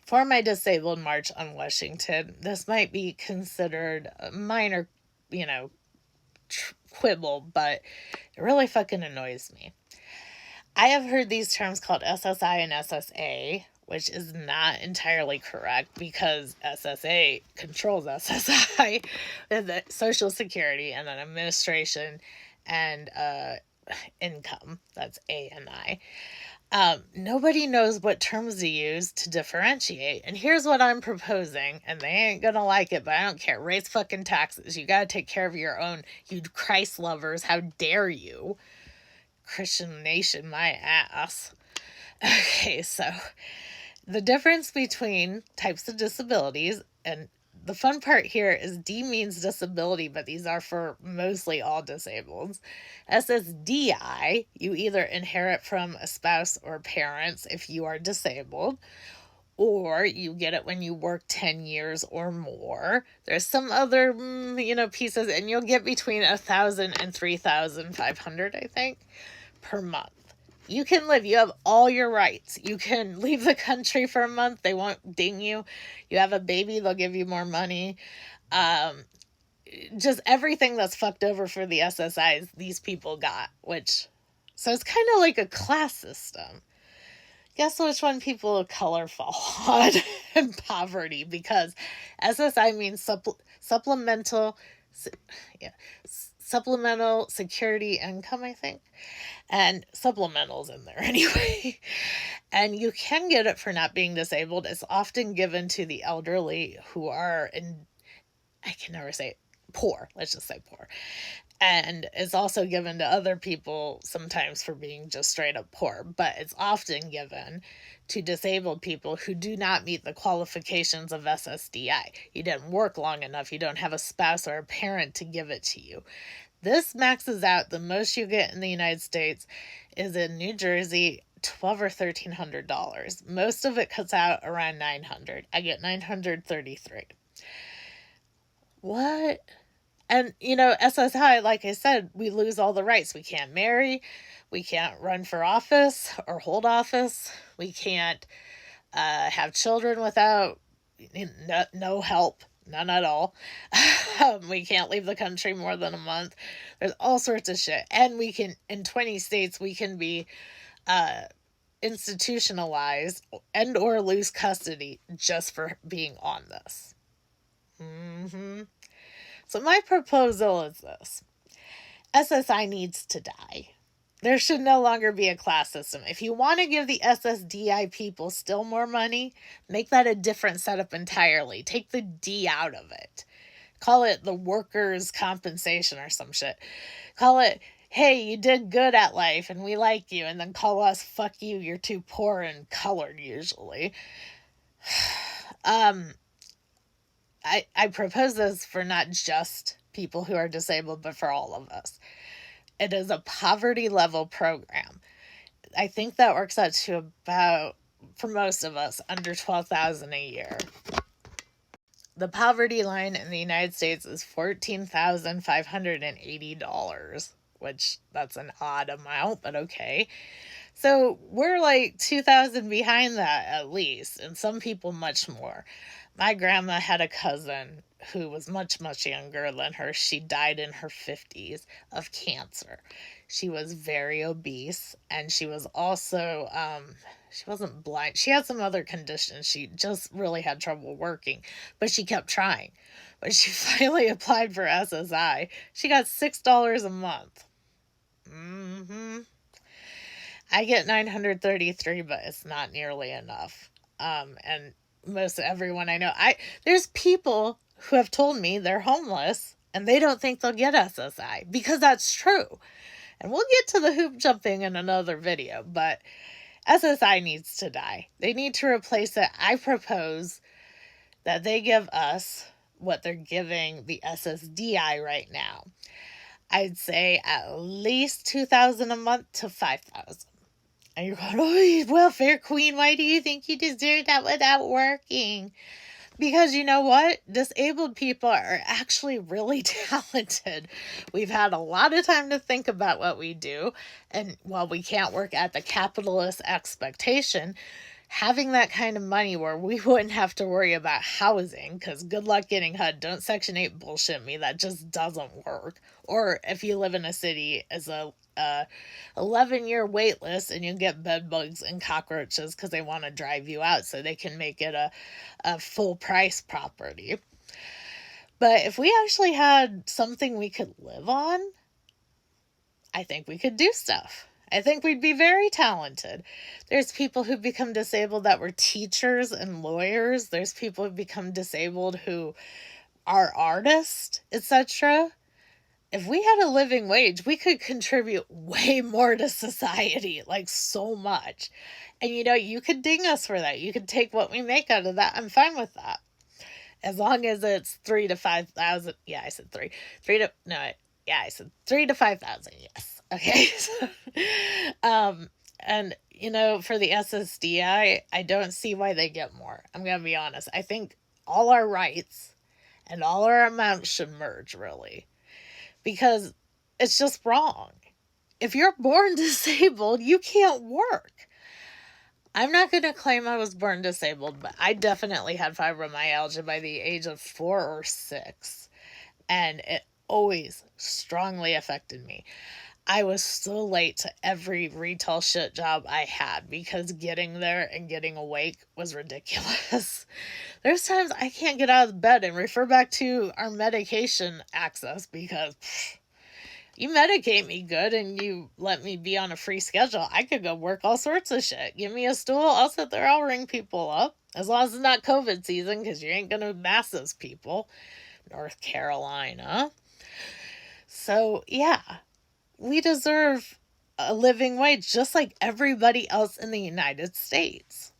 For my disabled march on Washington, this might be considered a minor, quibble, but it really fucking annoys me. I have heard these terms called SSI and SSA, which is not entirely correct because SSA controls SSI, the Social Security, and then administration and income. That's A and I. Nobody knows what terms to use to differentiate. And here's what I'm proposing, and they ain't gonna like it, but I don't care. Raise fucking taxes. You gotta take care of your own, you Christ lovers. How dare you? Christian nation, my ass. Okay, so the difference between types of disabilities, and the fun part here is D means disability, but these are for mostly all disabled. SSDI, you either inherit from a spouse or parents if you are disabled, or you get it when you work 10 years or more. There's some other, pieces, and you'll get between 1,000 and 3,500, I think, per month. You can live. You have all your rights. You can leave the country for a month. They won't ding you. You have a baby, they'll give you more money. Just everything that's fucked over for the SSIs, these people got, so it's kind of like a class system. Guess which one people of color fall on in poverty, because SSI means supplemental security income, I think. And supplemental's in there anyway. And you can get it for not being disabled. It's often given to the elderly who are I can never say poor. Let's just say poor. And it's also given to other people sometimes for being just straight up poor, but it's often given to disabled people who do not meet the qualifications of SSDI. You didn't work long enough. You don't have a spouse or a parent to give it to you. This maxes out. The most you get in the United States is in New Jersey, $1,200 or $1,300. Most of it cuts out around $900. I get $933. What? And, SSI, like I said, we lose all the rights. We can't marry. We can't run for office or hold office. We can't have children without no help. None at all. We can't leave the country more than a month. There's all sorts of shit. And we can, in 20 states, we can be institutionalized and or lose custody just for being on this. So my proposal is this. SSI needs to die. There should no longer be a class system. If you want to give the SSDI people still more money, make that a different setup entirely. Take the D out of it. Call it the workers' compensation or some shit. Call it, hey, you did good at life and we like you. And then call us, fuck you, you're too poor and colored usually. I propose this for not just people who are disabled, but for all of us. It is a poverty level program. I think that works out to about, for most of us, under $12,000 a year. The poverty line in the United States is $14,580, which that's an odd amount, but okay. So we're like 2,000 behind that at least, and some people much more. My grandma had a cousin who was much, much younger than her. She died in her 50s of cancer. She was very obese, and she was also, she wasn't blind. She had some other conditions. She just really had trouble working, but she kept trying. When she finally applied for SSI, she got $6 a month. I get $933, but it's not nearly enough. And most everyone I know, there's people who have told me they're homeless and they don't think they'll get SSI, because that's true. And we'll get to the hoop jumping in another video, but SSI needs to die. They need to replace it. I propose that they give us what they're giving the SSDI right now. I'd say at least $2,000 a month to $5,000. And you're going, oh, welfare queen, why do you think you deserve that without working? Because you know what? Disabled people are actually really talented. We've had a lot of time to think about what we do. And while we can't work at the capitalist expectation, having that kind of money where we wouldn't have to worry about housing, because good luck getting HUD. Don't Section 8 bullshit me. That just doesn't work. Or if you live in a city as a 11-year wait list and you get bed bugs and cockroaches because they want to drive you out so they can make it a full price property. But if we actually had something we could live on, I think we could do stuff. I think we'd be very talented. There's people who become disabled that were teachers and lawyers. There's people who become disabled who are artists, etc. If we had a living wage, we could contribute way more to society, like so much. And you could ding us for that. You could take what we make out of that. I'm fine with that. As long as it's 3 to 5,000. Yeah, I said 3. 3 to no, yeah, I said 3 to 5,000. Yes. Okay. And for the SSDI, I don't see why they get more. I'm going to be honest. I think all our rights and all our amounts should merge, really. Because it's just wrong. If you're born disabled, you can't work. I'm not going to claim I was born disabled, but I definitely had fibromyalgia by the age of 4 or 6. And it always strongly affected me. I was so late to every retail shit job I had because getting there and getting awake was ridiculous. There's times I can't get out of bed and refer back to our medication access because you medicate me good and you let me be on a free schedule. I could go work all sorts of shit. Give me a stool, I'll sit there, I'll ring people up. As long as it's not COVID season, because you ain't going to mass those people. North Carolina. So, yeah. We deserve a living wage just like everybody else in the United States.